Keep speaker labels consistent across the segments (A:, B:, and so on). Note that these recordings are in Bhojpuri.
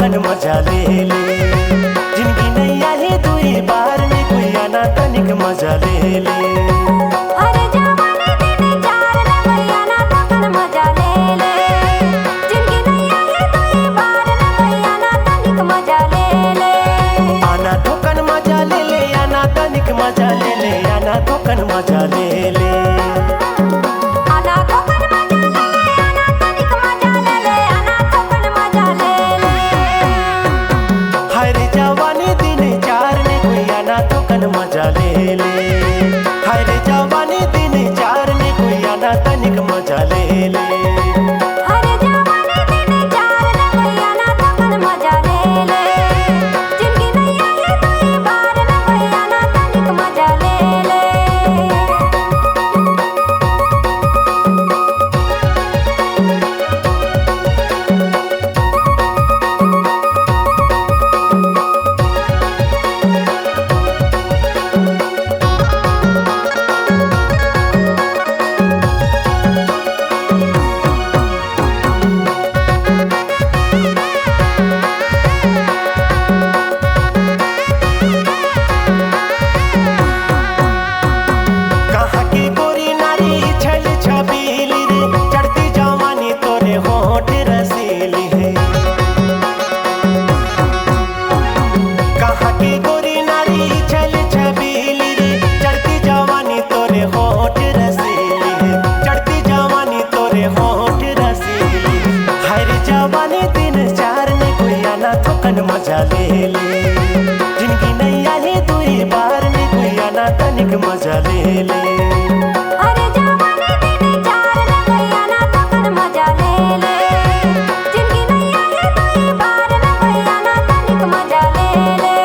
A: ठोकन मजा ले ले। जिंदगी नहीं आई दुई बार में कोई आना तनिक मजा ले ले।
B: अरे जवानी दिन चार ने कोई आना ठोकन मजा ले ले। जिंदगी नहीं आई दुई बार ने कोई आना तनिक मजा ले ले।
A: आना ठोकन मजा ले ले, आना तनिक मजा ले ले, आना ठोकन मजा ले ले।
B: आना ठोकन मजा ले ले, आना तनिक मजा ले ले, आना ठोकन मजा ले ले।
A: हाय रे जवानी दिन चार ने कोई आना ठोकन मजा ले ले। हाय रे जवानी दिन चार ने कोई आना तनिक मजा ले ले।
B: अरे जवानी दिन चार ने कोई आना ठोकन मजा ले ले। जिंदगी नहीं आई दुई बार ने कोई आना तनिक मजा ले ले।
A: कहाँ की गोरी नारी छल छबीली रे, चढ़ती जवानी तोरे होठ रसीली है। कहाँ की गोरी नारी छल छबीली रे, चढ़ती जवानी तोरे होठ रसीली है। चढ़ती जवानी तोरे होठ रसीली। हाय रे जवानी दिन चार ने कोई आना ठोकन मजा ले ले। जिंदगी नहीं आई दुई बार में कोई आना तनिक मजा ले ले।
B: अरे जवानी दिन चार ने कोई आना ठोकन मजा ले ले। जिंदगी नहीं आई दुई बार ने कोई आना तनिक मजा ले ले।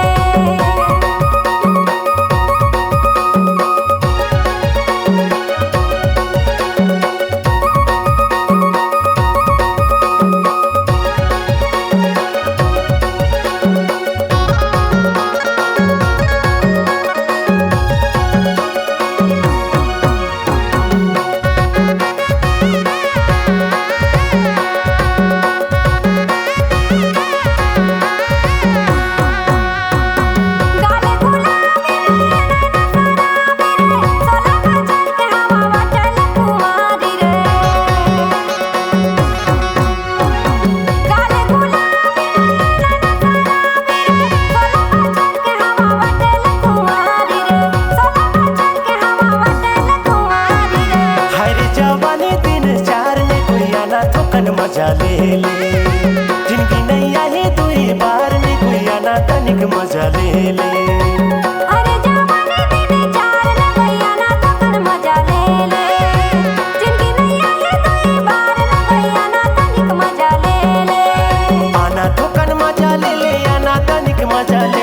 B: गाले गुलाबी रे नैना शराबी रे, सोलह बजर के हवा बटल कुंवारी रे। गाले गुलाबी रे नैना शराबी रे, सोलह बजर के हवा बटल कुंवारी रे। सोलह बजर के हवा बटल कुंवारी रे।
A: हाय रे जवानी दिन चार ने कोई आना ठोकन मजा ले ले। जिंदगी नहीं आई दुई बार में कोई आना तनिक मजा ले ले।
B: अरे जवानी दिन चार ने कोई आना ठोकन मजा ले ले। जिंदगी नहीं आई दुई बार ने कोई आना तनिक मजा ले ले।
A: आना ठोकन मजा ले ले, आना तनिक मजा ले